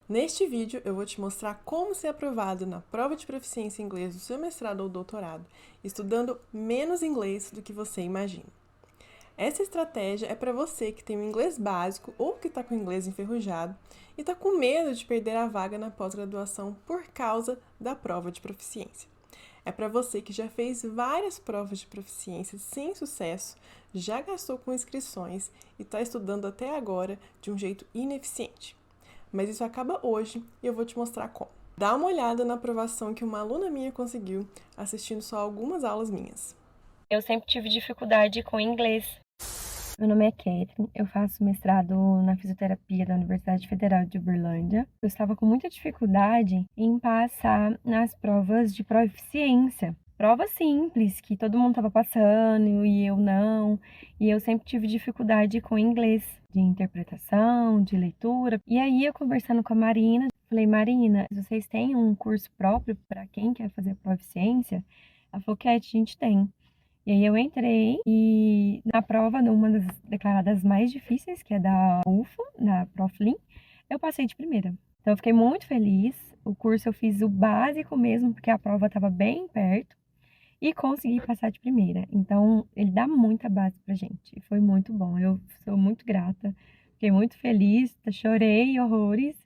Neste vídeo, eu vou te mostrar como ser aprovado na prova de proficiência em inglês do seu mestrado ou doutorado, estudando menos inglês do que você imagina. Essa estratégia é para você que tem o inglês básico ou que está com o inglês enferrujado e está com medo de perder a vaga na pós-graduação por causa da prova de proficiência. É para você que já fez várias provas de proficiência sem sucesso, já gastou com inscrições e está estudando até agora de um jeito ineficiente. Mas isso acaba hoje e eu vou te mostrar como. Dá uma olhada na aprovação que uma aluna minha conseguiu assistindo só algumas aulas minhas. Eu sempre tive dificuldade com inglês. Meu nome é Catherine, eu faço mestrado na fisioterapia da Universidade Federal de Uberlândia. Eu estava com muita dificuldade em passar nas provas de proficiência. Provas simples, que todo mundo estava passando e eu não. E eu sempre tive dificuldade com inglês, de interpretação, de leitura. E aí, eu conversando com a Marina, falei, Marina, vocês têm um curso próprio para quem quer fazer proficiência? Ela falou, Cat, a gente tem. E aí eu entrei e na prova, numa das declaradas mais difíceis, que é da UFO, da Proflim, eu passei de primeira. Então eu fiquei muito feliz. O curso eu fiz o básico mesmo, porque a prova estava bem perto, e consegui passar de primeira. Então ele dá muita base pra gente. E foi muito bom. Eu sou muito grata. Fiquei muito feliz, chorei horrores.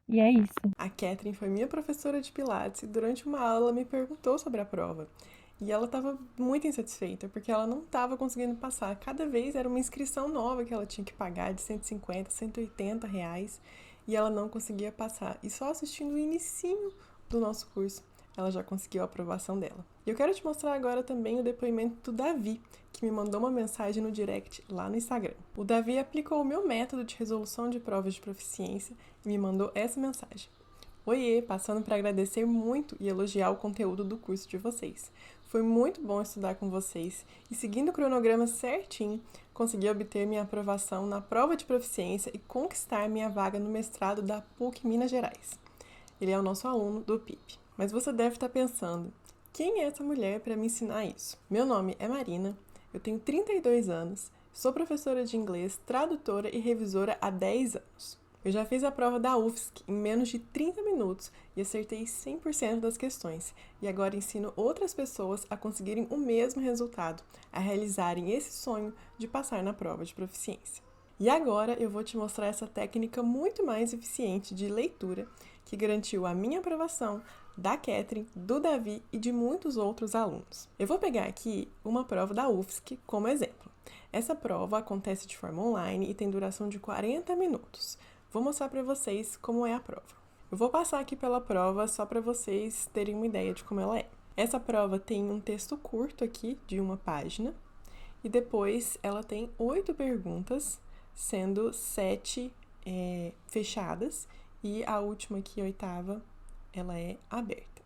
E é isso. A Catherine foi minha professora de Pilates e durante uma aula ela me perguntou sobre a prova. E ela estava muito insatisfeita, porque ela não estava conseguindo passar. Cada vez era uma inscrição nova que ela tinha que pagar, de 150, 180 reais, e ela não conseguia passar. E só assistindo o inicinho do nosso curso, ela já conseguiu a aprovação dela. E eu quero te mostrar agora também o depoimento do Davi, que me mandou uma mensagem no direct lá no Instagram. O Davi aplicou o meu método de resolução de provas de proficiência e me mandou essa mensagem. Oiê, passando para agradecer muito e elogiar o conteúdo do curso de vocês. Foi muito bom estudar com vocês e, seguindo o cronograma certinho, consegui obter minha aprovação na prova de proficiência e conquistar minha vaga no mestrado da PUC Minas Gerais. Ele é o nosso aluno do PIP. Mas você deve estar pensando, quem é essa mulher para me ensinar isso? Meu nome é Marina, eu tenho 32 anos, sou professora de inglês, tradutora e revisora há 10 anos. Eu já fiz a prova da UFSC em menos de 30 minutos e acertei 100% das questões, e agora ensino outras pessoas a conseguirem o mesmo resultado, a realizarem esse sonho de passar na prova de proficiência. E agora eu vou te mostrar essa técnica muito mais eficiente de leitura que garantiu a minha aprovação, da Catherine, do Davi e de muitos outros alunos. Eu vou pegar aqui uma prova da UFSC como exemplo. Essa prova acontece de forma online e tem duração de 40 minutos. Vou mostrar para vocês como é a prova. Eu vou passar aqui pela prova só para vocês terem uma ideia de como ela é. Essa prova tem um texto curto aqui, de uma página, e depois ela tem 8 perguntas, sendo 7 fechadas, e a última aqui, a 8ª, ela é aberta.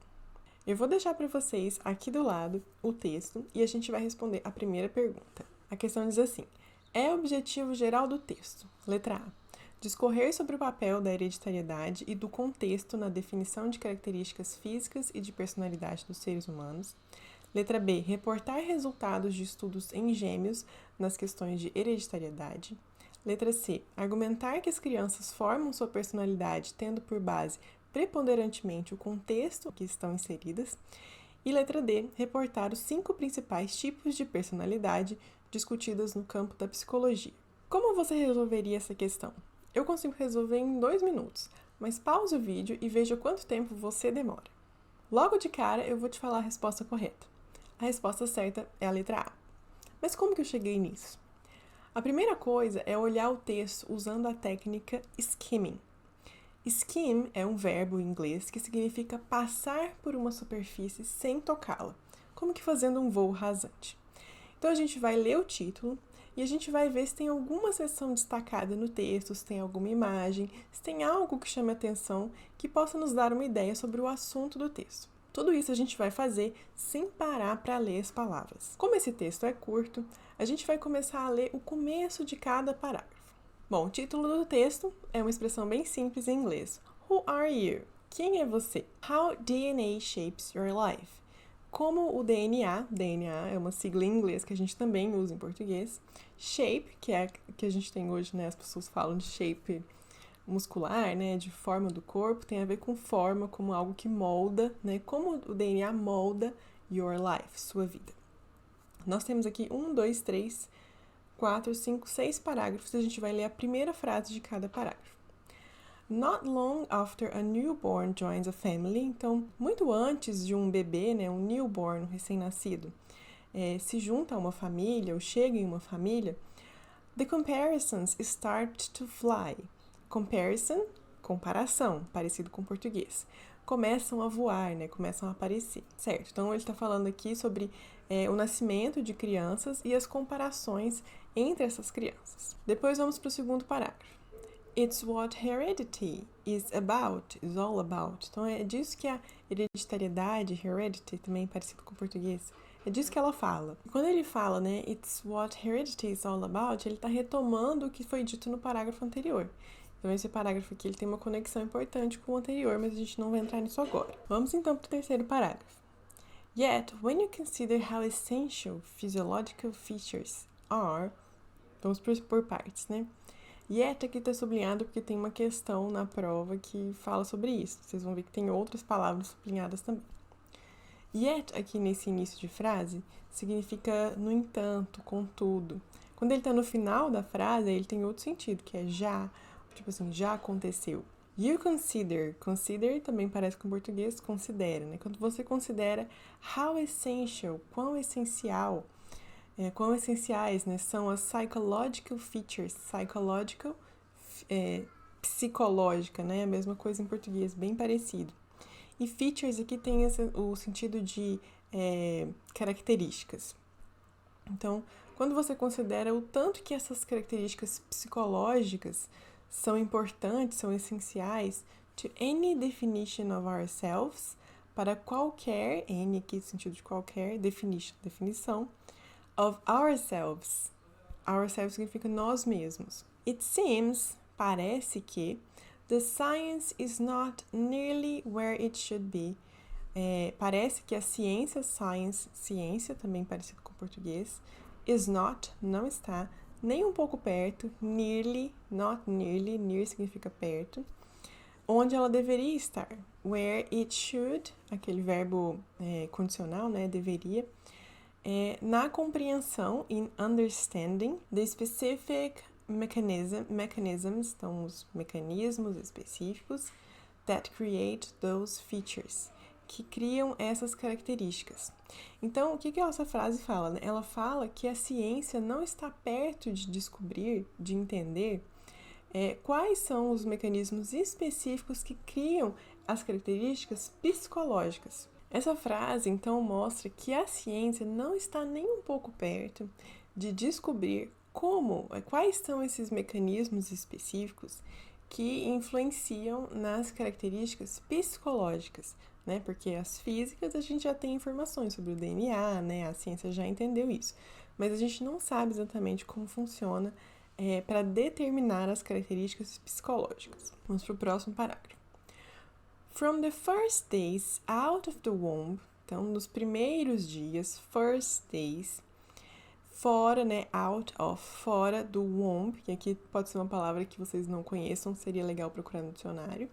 Eu vou deixar para vocês aqui do lado o texto e a gente vai responder a primeira pergunta. A questão diz assim: é o objetivo geral do texto? Letra A. Discorrer sobre o papel da hereditariedade e do contexto na definição de características físicas e de personalidade dos seres humanos. Letra B. Reportar resultados de estudos em gêmeos nas questões de hereditariedade. Letra C. Argumentar que as crianças formam sua personalidade tendo por base preponderantemente o contexto em que estão inseridas. E letra D. Reportar os 5 principais tipos de personalidade discutidas no campo da psicologia. Como você resolveria essa questão? Eu consigo resolver em 2 minutos, mas pause o vídeo e veja quanto tempo você demora. Logo de cara, eu vou te falar a resposta correta. A resposta certa é a letra A. Mas como que eu cheguei nisso? A primeira coisa é olhar o texto usando a técnica skimming. Skim é um verbo em inglês que significa passar por uma superfície sem tocá-la, como que fazendo um voo rasante. Então a gente vai ler o título e a gente vai ver se tem alguma seção destacada no texto, se tem alguma imagem, se tem algo que chame a atenção que possa nos dar uma ideia sobre o assunto do texto. Tudo isso a gente vai fazer sem parar para ler as palavras. Como esse texto é curto, a gente vai começar a ler o começo de cada parágrafo. Bom, o título do texto é uma expressão bem simples em inglês. Who are you? Quem é você? How DNA shapes your life? Como o DNA é uma sigla em inglês que a gente também usa em português, shape, que é que a gente tem hoje, né, as pessoas falam de shape muscular, né, de forma do corpo, tem a ver com forma, como algo que molda, né, como o DNA molda your life, sua vida. Nós temos aqui 1, 2, 3, 4, 5, 6 parágrafos, a gente vai ler a primeira frase de cada parágrafo. Not long after a newborn joins a family, então, muito antes de um bebê, né, um newborn, um recém-nascido, se junta a uma família ou chega em uma família, the comparisons start to fly. Comparison, comparação, parecido com português. Começam a voar, né? Começam a aparecer, certo? Então, ele está falando aqui sobre o nascimento de crianças e as comparações entre essas crianças. Depois, vamos para o segundo parágrafo. It's what heredity is all about. Então, é disso que a hereditariedade, heredity, também parecido com o português, é disso que ela fala. Quando ele fala, né, it's what heredity is all about, ele está retomando o que foi dito no parágrafo anterior. Então, esse parágrafo aqui ele tem uma conexão importante com o anterior, mas a gente não vai entrar nisso agora. Vamos então para o terceiro parágrafo. Yet, when you consider how essential physiological features are, vamos por partes, né? Yet aqui está sublinhado porque tem uma questão na prova que fala sobre isso. Vocês vão ver que tem outras palavras sublinhadas também. Yet, aqui nesse início de frase, significa no entanto, contudo. Quando ele está no final da frase, ele tem outro sentido, que é já, tipo assim, já aconteceu. You consider também parece com português, considera, né? Quando você considera how essential, quão essencial, quão essenciais, né, são as psychological features, psicológica, né, a mesma coisa em português, bem parecido. E features aqui tem o sentido de características. Então, quando você considera o tanto que essas características psicológicas são importantes, são essenciais, to any definition of ourselves, para qualquer, any aqui no sentido de qualquer, definição, of ourselves. Ourselves significa nós mesmos. It seems, parece que, the science is not nearly where it should be. Parece que a ciência, ciência, também parecido com o português, is not, não está, nem um pouco perto, nearly, not nearly, near significa perto, onde ela deveria estar. Where it should, aquele verbo condicional, né, deveria, na compreensão, in understanding, the specific mechanisms, então os mecanismos específicos, that create those features, que criam essas características. Então, o que essa frase fala, né? Ela fala que a ciência não está perto de descobrir, de entender quais são os mecanismos específicos que criam as características psicológicas. Essa frase, então, mostra que a ciência não está nem um pouco perto de descobrir quais são esses mecanismos específicos que influenciam nas características psicológicas, né? Porque as físicas a gente já tem informações sobre o DNA, né? A ciência já entendeu isso, mas a gente não sabe exatamente como funciona para determinar as características psicológicas. Vamos para o próximo parágrafo. From the first days out of the womb, então, nos primeiros dias, first days, fora, né, out of, fora do womb, que aqui pode ser uma palavra que vocês não conheçam, seria legal procurar no dicionário.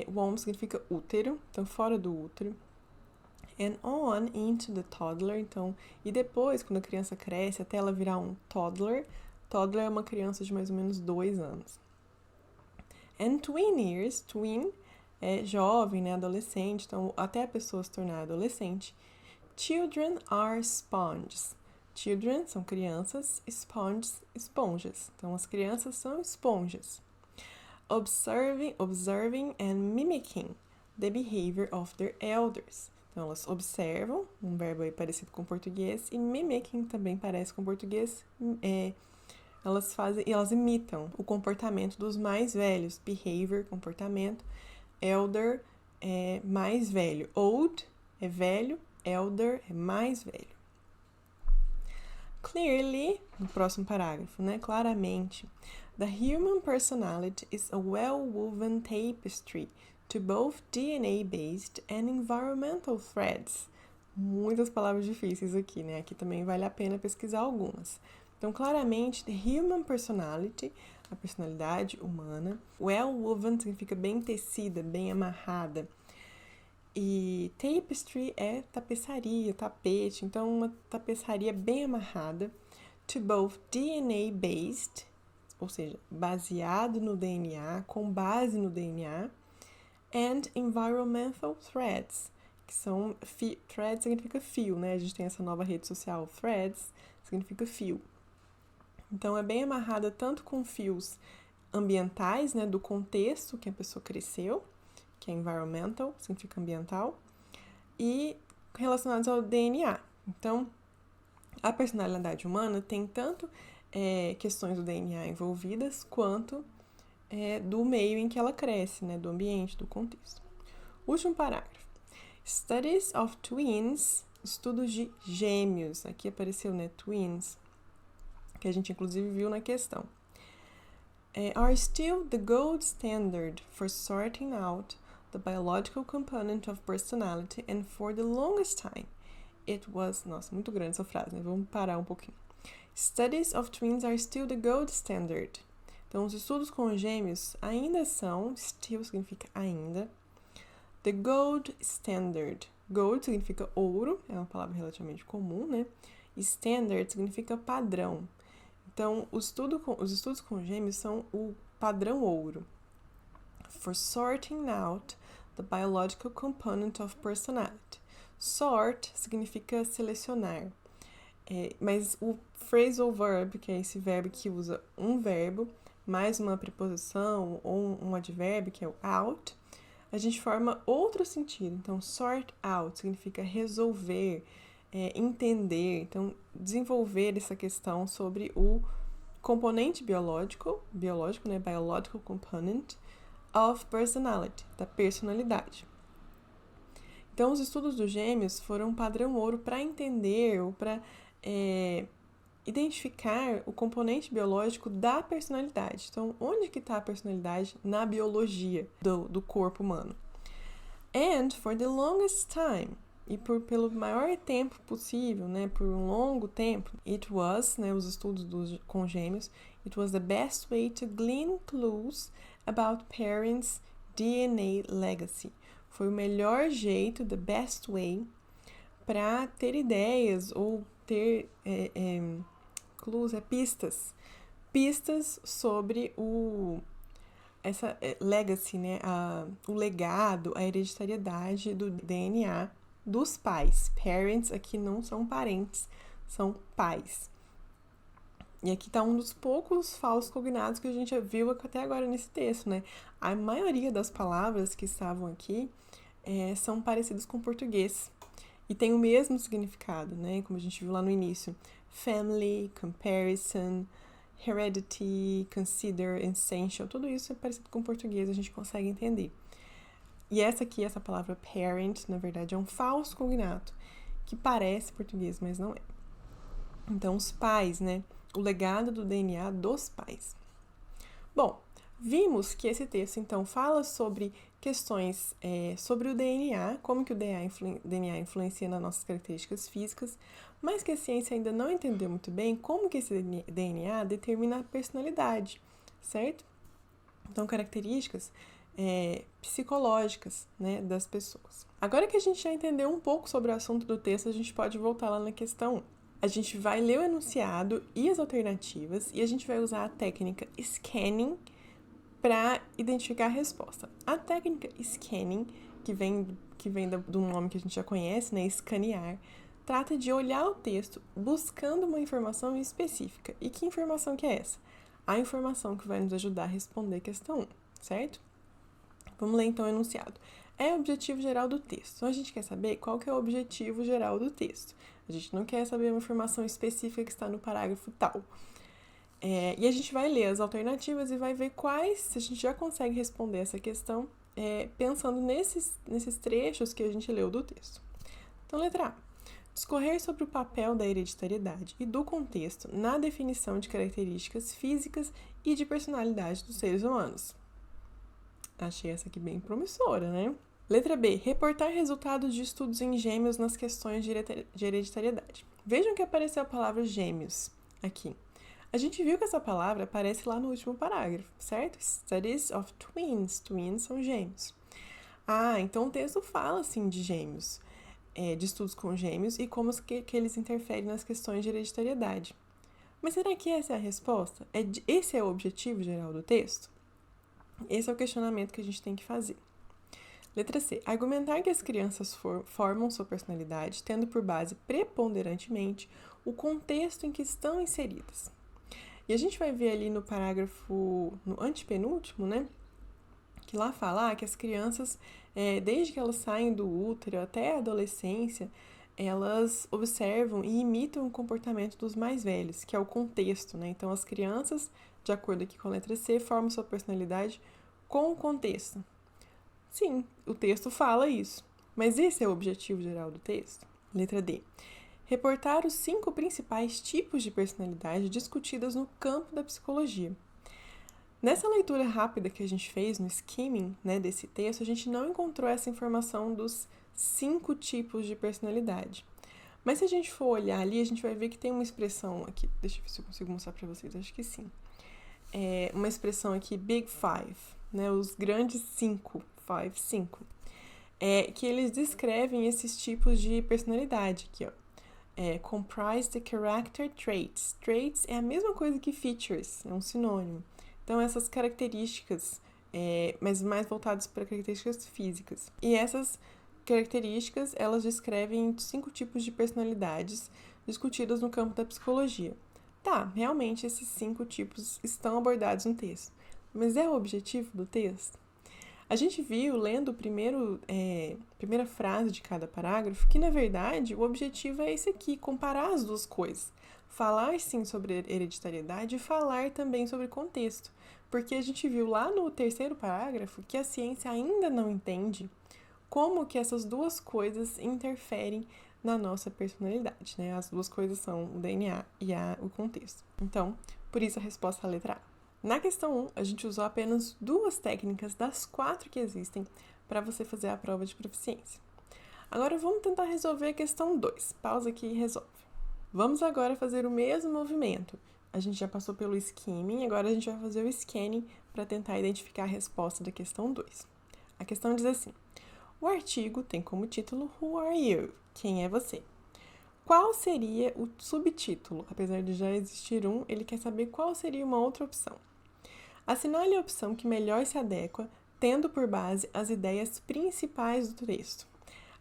Womb significa útero, então fora do útero. And on into the toddler, então, e depois, quando a criança cresce, até ela virar um toddler. Toddler é uma criança de mais ou menos 2 anos. And tween years, tween é jovem, né, adolescente, então até a pessoa se tornar adolescente. Children are sponges. Children são crianças, sponges, esponjas. Então, as crianças são esponjas. Observing and mimicking the behavior of their elders. Então, elas observam, um verbo aí parecido com o português, e mimicking também parece com o português. Elas imitam o comportamento dos mais velhos. Behavior, comportamento. Elder é mais velho. Old é velho. Elder é mais velho. Clearly, no próximo parágrafo, né? Claramente, the human personality is a well-woven tapestry to both DNA-based and environmental threads. Muitas palavras difíceis aqui, né? Aqui também vale a pena pesquisar algumas. Então, claramente, the human personality, a personalidade humana. Well-woven significa bem tecida, bem amarrada. E tapestry é tapeçaria, tapete, então uma tapeçaria bem amarrada. To both DNA-based, ou seja, baseado no DNA, com base no DNA, and environmental threads, que são thread significa fio, né? A gente tem essa nova rede social, threads significa fio. Então é bem amarrada tanto com fios ambientais, né, do contexto que a pessoa cresceu, que é environmental, significa ambiental, e relacionados ao DNA. Então, a personalidade humana tem tanto questões do DNA envolvidas, quanto do meio em que ela cresce, né, do ambiente, do contexto. Último parágrafo. Studies of twins, estudos de gêmeos. Aqui apareceu, né, twins, que a gente inclusive viu na questão. Are still the gold standard for sorting out the biological component of personality, and for the longest time it was... Nossa, muito grande essa frase, né? Vamos parar um pouquinho. Studies of twins are still the gold standard. Então, os estudos com gêmeos ainda são, still significa ainda, the gold standard. Gold significa ouro, é uma palavra relativamente comum, né? E standard significa padrão. Então, os estudos com gêmeos são o padrão ouro. For sorting out the biological component of personality. Sort significa selecionar. Mas o phrasal verb, que é esse verbo que usa um verbo, mais uma preposição ou um advérbio, que é o out, a gente forma outro sentido. Então, sort out significa resolver, entender, então desenvolver essa questão sobre o componente biológico, né, biological component of personality, da personalidade. Então, os estudos dos gêmeos foram um padrão ouro para entender ou para identificar o componente biológico da personalidade. Então, onde que está a personalidade na biologia do corpo humano? And for the longest time, e pelo maior tempo possível, né, por um longo tempo, it was, né, os estudos com gêmeos, it was the best way to glean clues about parents' DNA legacy. Foi o melhor jeito, the best way, para ter ideias ou ter clues, pistas sobre essa legacy, né, o legado, a hereditariedade do DNA dos pais. Parents aqui não são parentes, são pais. E aqui está um dos poucos falsos cognatos que a gente viu até agora nesse texto, né? A maioria das palavras que estavam aqui são parecidas com o português e tem o mesmo significado, né? Como a gente viu lá no início. Family, comparison, heredity, consider, essential, tudo isso é parecido com o português, a gente consegue entender. E essa palavra parent, na verdade, é um falso cognato, que parece português, mas não é. Então, os pais, né? O legado do DNA dos pais. Bom, vimos que esse texto, então, fala sobre questões sobre o DNA, como que o DNA influencia nas nossas características físicas, mas que a ciência ainda não entendeu muito bem como que esse DNA determina a personalidade, certo? Então, características psicológicas, né, das pessoas. Agora que a gente já entendeu um pouco sobre o assunto do texto, a gente pode voltar lá na questão 1. A gente vai ler o enunciado e as alternativas e a gente vai usar a técnica scanning para identificar a resposta. A técnica scanning, que vem do nome que a gente já conhece, né, escanear, trata de olhar o texto buscando uma informação específica. E que informação que é essa? A informação que vai nos ajudar a responder a questão 1, certo? Vamos ler então o enunciado. É o objetivo geral do texto. Então, a gente quer saber qual que é o objetivo geral do texto. A gente não quer saber uma informação específica que está no parágrafo tal. E a gente vai ler as alternativas e vai ver quais, se a gente já consegue responder essa questão, pensando nesses trechos que a gente leu do texto. Então, letra A. Discorrer sobre o papel da hereditariedade e do contexto na definição de características físicas e de personalidade dos seres humanos. Achei essa aqui bem promissora, né? Letra B. Reportar resultados de estudos em gêmeos nas questões de hereditariedade. Vejam que apareceu a palavra gêmeos aqui. A gente viu que essa palavra aparece lá no último parágrafo, certo? Studies of twins. Twins são gêmeos. Então o texto fala, sim, de gêmeos, de estudos com gêmeos e como que eles interferem nas questões de hereditariedade. Mas será que essa é a resposta? Esse é o objetivo geral do texto? Esse é o questionamento que a gente tem que fazer. Letra C. Argumentar que as crianças formam sua personalidade, tendo por base preponderantemente o contexto em que estão inseridas. E a gente vai ver ali no parágrafo, no antepenúltimo, né? Que lá fala que as crianças, desde que elas saem do útero até a adolescência, elas observam e imitam o comportamento dos mais velhos, que é o contexto, né? Então, as crianças, de acordo aqui com a letra C, formam sua personalidade com o contexto. Sim, o texto fala isso. Mas esse é o objetivo geral do texto? Letra D. Reportar os 5 principais tipos de personalidade discutidas no campo da psicologia. Nessa leitura rápida que a gente fez no skimming, né, desse texto, a gente não encontrou essa informação dos 5 tipos de personalidade. Mas se a gente for olhar ali, a gente vai ver que tem uma expressão aqui. Deixa eu ver se eu consigo mostrar para vocês, acho que sim. Uma expressão aqui, Big Five, né, os grandes 5, que eles descrevem esses tipos de personalidade aqui, ó. Comprise the character traits. Traits é a mesma coisa que features, é um sinônimo. Então, essas características, mas mais voltadas para características físicas. E essas características, elas descrevem 5 tipos de personalidades discutidas no campo da psicologia. Tá, realmente esses 5 tipos estão abordados no texto. Mas é o objetivo do texto? A gente viu, lendo a primeira frase de cada parágrafo, que, na verdade, o objetivo é esse aqui, comparar as duas coisas. Falar, sim, sobre hereditariedade e falar também sobre contexto. Porque a gente viu lá no terceiro parágrafo que a ciência ainda não entende como que essas duas coisas interferem na nossa personalidade, né? As duas coisas são o DNA e o contexto. Então, por isso a resposta é a letra A. Na questão 1, a gente usou apenas 2 técnicas das 4 que existem para você fazer a prova de proficiência. Agora vamos tentar resolver a questão 2. Pausa aqui e resolve. Vamos agora fazer o mesmo movimento. A gente já passou pelo skimming, agora a gente vai fazer o scanning para tentar identificar a resposta da questão 2. A questão diz assim: o artigo tem como título Who are you? Quem é você? Qual seria o subtítulo? Apesar de já existir um, ele quer saber qual seria uma outra opção. Assinale a opção que melhor se adequa, tendo por base as ideias principais do texto.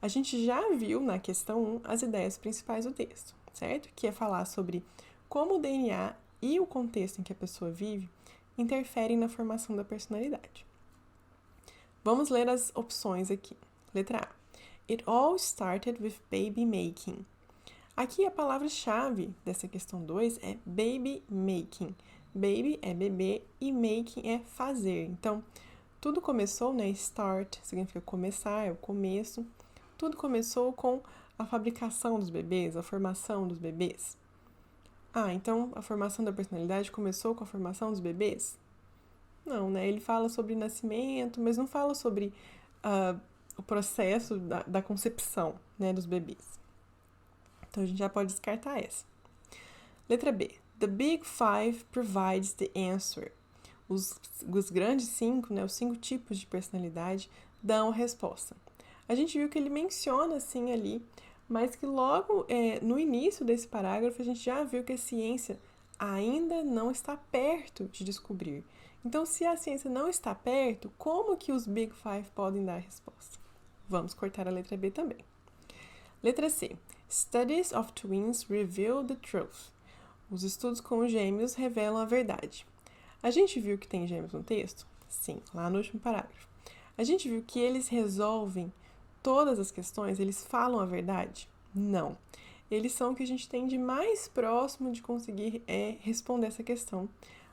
A gente já viu na questão 1 as ideias principais do texto, certo? Que é falar sobre como o DNA e o contexto em que a pessoa vive interferem na formação da personalidade. Vamos ler as opções aqui. Letra A. It all started with baby making. Aqui a palavra-chave dessa questão 2 é baby making. Baby é bebê e making é fazer. Então, tudo começou, né? Start significa começar, é o começo. Tudo começou com a fabricação dos bebês, a formação dos bebês. Então a formação da personalidade começou com a formação dos bebês? Não, né? Ele fala sobre nascimento, mas não fala sobre o processo da concepção, né, dos bebês. Então a gente já pode descartar essa. Letra B. The Big Five provides the answer. Os grandes 5, né, os 5 tipos de personalidade, dão a resposta. A gente viu que ele menciona, assim, ali, mas que logo no início desse parágrafo a gente já viu que a ciência ainda não está perto de descobrir. Então, se a ciência não está perto, como que os Big Five podem dar a resposta? Vamos cortar a letra B também. Letra C. Studies of twins reveal the truth. Os estudos com gêmeos revelam a verdade. A gente viu que tem gêmeos no texto? Sim, lá no último parágrafo. A gente viu que eles resolvem todas as questões, eles falam a verdade? Não. Eles são o que a gente tem de mais próximo de conseguir responder essa questão,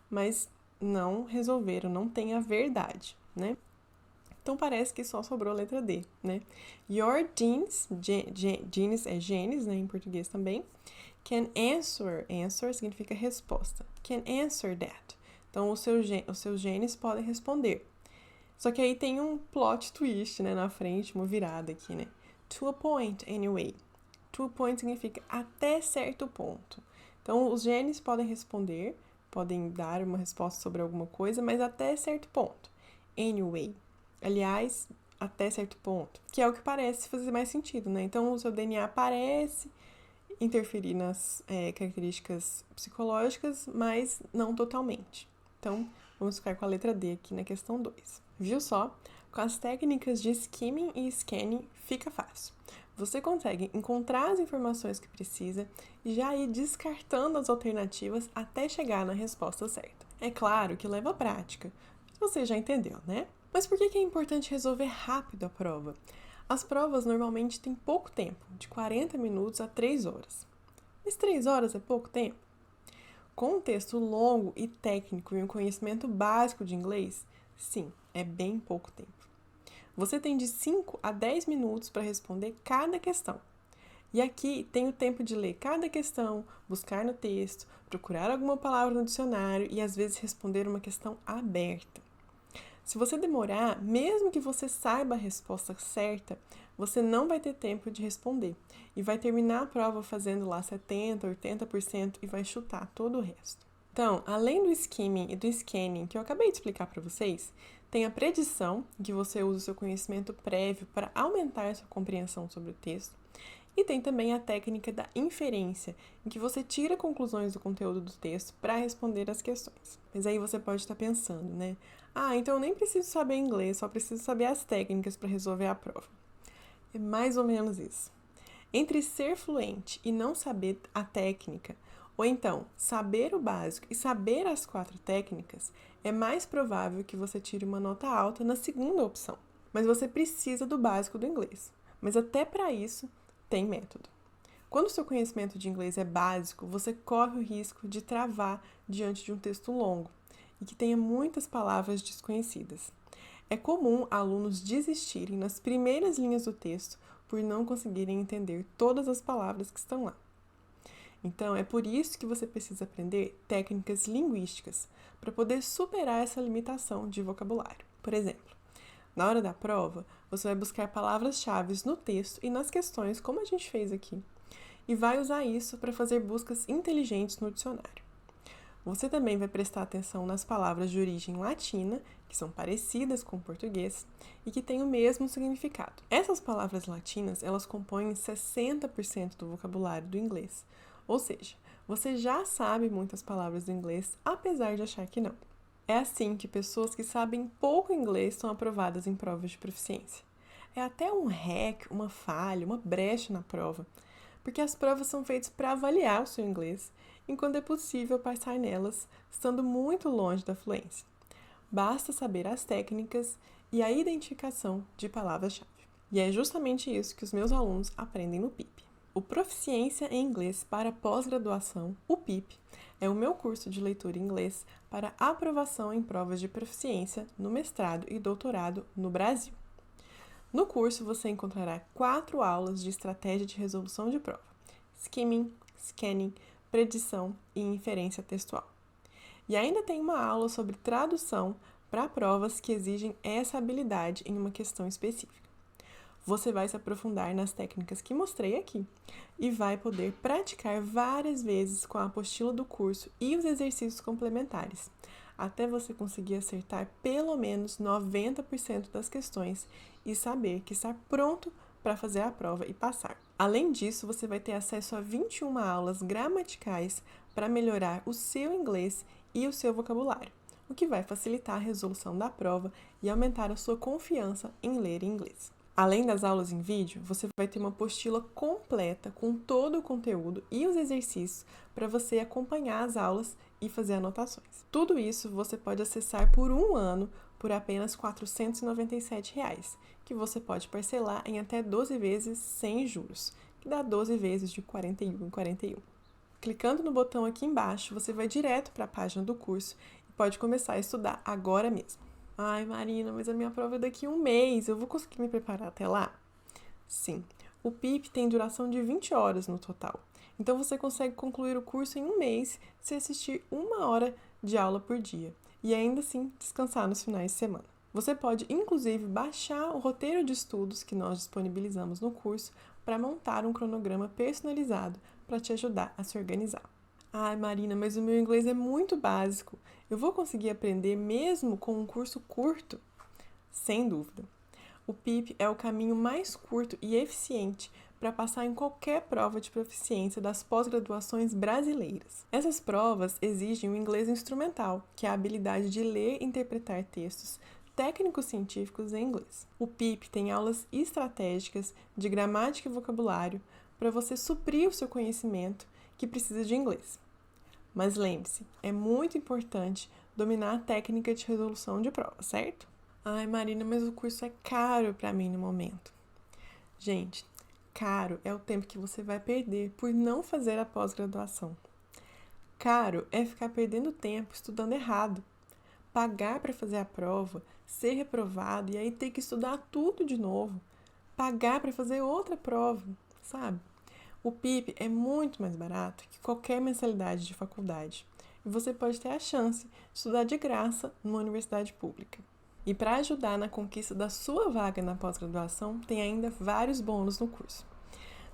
mas não resolveram, não tem a verdade, né? Então parece que só sobrou a letra D, né? Your genes, genes é genes, né, em português também, can answer significa resposta, can answer that. Então os seus genes podem responder. Só que aí tem um plot twist, né, na frente, uma virada aqui, né? To a point, anyway. To a point significa até certo ponto. Então os genes podem responder, podem dar uma resposta sobre alguma coisa, mas até certo ponto. Anyway. Aliás, até certo ponto. Que é o que parece fazer mais sentido, né? Então, o seu DNA parece interferir nas características psicológicas, mas não totalmente. Então, vamos ficar com a letra D aqui na questão 2. Viu só? Com as técnicas de skimming e scanning, fica fácil. Você consegue encontrar as informações que precisa e já ir descartando as alternativas até chegar na resposta certa. É claro que leva prática, você já entendeu, né? Mas por que é importante resolver rápido a prova? As provas normalmente têm pouco tempo, de 40 minutos a 3 horas. Mas 3 horas é pouco tempo? Com um texto longo e técnico e um conhecimento básico de inglês, sim, é bem pouco tempo. Você tem de 5 a 10 minutos para responder cada questão. E aqui tem o tempo de ler cada questão, buscar no texto, procurar alguma palavra no dicionário e às vezes responder uma questão aberta. Se você demorar, mesmo que você saiba a resposta certa, você não vai ter tempo de responder e vai terminar a prova fazendo lá 70%, 80% e vai chutar todo o resto. Então, além do skimming e do scanning que eu acabei de explicar para vocês, tem a predição, em que você usa o seu conhecimento prévio para aumentar a sua compreensão sobre o texto, e tem também a técnica da inferência, em que você tira conclusões do conteúdo do texto para responder as questões. Mas aí você pode estar pensando, né? Então eu nem preciso saber inglês, só preciso saber as técnicas para resolver a prova. É mais ou menos isso. Entre ser fluente e não saber a técnica, ou então saber o básico e saber as 4 técnicas, é mais provável que você tire uma nota alta na segunda opção. Mas você precisa do básico do inglês. Mas até para isso, tem método. Quando o seu conhecimento de inglês é básico, você corre o risco de travar diante de um texto longo e que tenha muitas palavras desconhecidas. É comum alunos desistirem nas primeiras linhas do texto por não conseguirem entender todas as palavras que estão lá. Então, é por isso que você precisa aprender técnicas linguísticas para poder superar essa limitação de vocabulário. Por exemplo, na hora da prova, você vai buscar palavras-chave no texto e nas questões, como a gente fez aqui, e vai usar isso para fazer buscas inteligentes no dicionário. Você também vai prestar atenção nas palavras de origem latina, que são parecidas com o português e que têm o mesmo significado. Essas palavras latinas, elas compõem 60% do vocabulário do inglês. Ou seja, você já sabe muitas palavras do inglês, apesar de achar que não. É assim que pessoas que sabem pouco inglês são aprovadas em provas de proficiência. É até um hack, uma falha, uma brecha na prova, porque as provas são feitas para avaliar o seu inglês, enquanto é possível passar nelas estando muito longe da fluência. Basta saber as técnicas e a identificação de palavras-chave. E é justamente isso que os meus alunos aprendem no PIP. O Proficiência em Inglês para Pós-Graduação, o PIP, é o meu curso de leitura em inglês para aprovação em provas de proficiência no mestrado e doutorado no Brasil. No curso, você encontrará 4 aulas de estratégia de resolução de prova: skimming, scanning, predição e inferência textual. E ainda tem uma aula sobre tradução para provas que exigem essa habilidade em uma questão específica. Você vai se aprofundar nas técnicas que mostrei aqui e vai poder praticar várias vezes com a apostila do curso e os exercícios complementares, até você conseguir acertar pelo menos 90% das questões e saber que está pronto para fazer a prova e passar. Além disso, você vai ter acesso a 21 aulas gramaticais para melhorar o seu inglês e o seu vocabulário, o que vai facilitar a resolução da prova e aumentar a sua confiança em ler inglês. Além das aulas em vídeo, você vai ter uma apostila completa com todo o conteúdo e os exercícios para você acompanhar as aulas e fazer anotações. Tudo isso você pode acessar por 1 ano por apenas R$ 497, que você pode parcelar em até 12 vezes sem juros, que dá 12 vezes de 41 em 41. Clicando no botão aqui embaixo, você vai direto para a página do curso e pode começar a estudar agora mesmo. Ai, Marina, mas a minha prova é daqui a 1 mês, eu vou conseguir me preparar até lá? Sim, o PIP tem duração de 20 horas no total, então você consegue concluir o curso em 1 mês se assistir 1 hora de aula por dia e ainda assim descansar nos finais de semana. Você pode, inclusive, baixar o roteiro de estudos que nós disponibilizamos no curso para montar um cronograma personalizado para te ajudar a se organizar. Ai, Marina, mas o meu inglês é muito básico. Eu vou conseguir aprender mesmo com um curso curto? Sem dúvida. O PIP é o caminho mais curto e eficiente para passar em qualquer prova de proficiência das pós-graduações brasileiras. Essas provas exigem o inglês instrumental, que é a habilidade de ler e interpretar textos técnicos científicos em inglês. O PIP tem aulas estratégicas de gramática e vocabulário para você suprir o seu conhecimento que precisa de inglês. Mas lembre-se, é muito importante dominar a técnica de resolução de prova, certo? Ai, Marina, mas o curso é caro para mim no momento. Gente, caro é o tempo que você vai perder por não fazer a pós-graduação. Caro é ficar perdendo tempo estudando errado. Pagar para fazer a prova, ser reprovado e aí ter que estudar tudo de novo. Pagar para fazer outra prova, sabe? O PIP é muito mais barato que qualquer mensalidade de faculdade. E você pode ter a chance de estudar de graça numa universidade pública. E para ajudar na conquista da sua vaga na pós-graduação, tem ainda vários bônus no curso.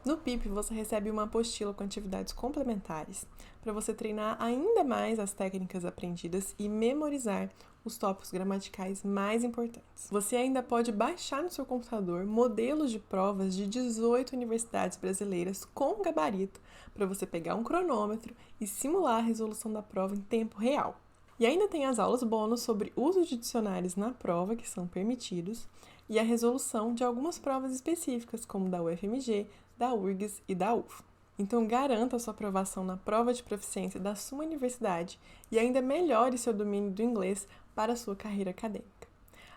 No PIP, você recebe uma apostila com atividades complementares para você treinar ainda mais as técnicas aprendidas e memorizar os tópicos gramaticais mais importantes. Você ainda pode baixar no seu computador modelos de provas de 18 universidades brasileiras com gabarito para você pegar um cronômetro e simular a resolução da prova em tempo real. E ainda tem as aulas bônus sobre uso de dicionários na prova, que são permitidos, e a resolução de algumas provas específicas, como da UFMG, da URGS e da UF. Então garanta a sua aprovação na prova de proficiência da sua universidade e ainda melhore seu domínio do inglês para a sua carreira acadêmica.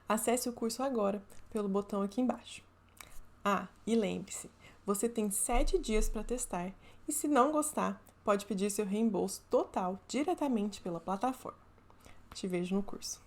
Acesse o curso agora pelo botão aqui embaixo. Ah, e lembre-se, você tem 7 dias para testar e se não gostar, pode pedir seu reembolso total diretamente pela plataforma. Te vejo no curso.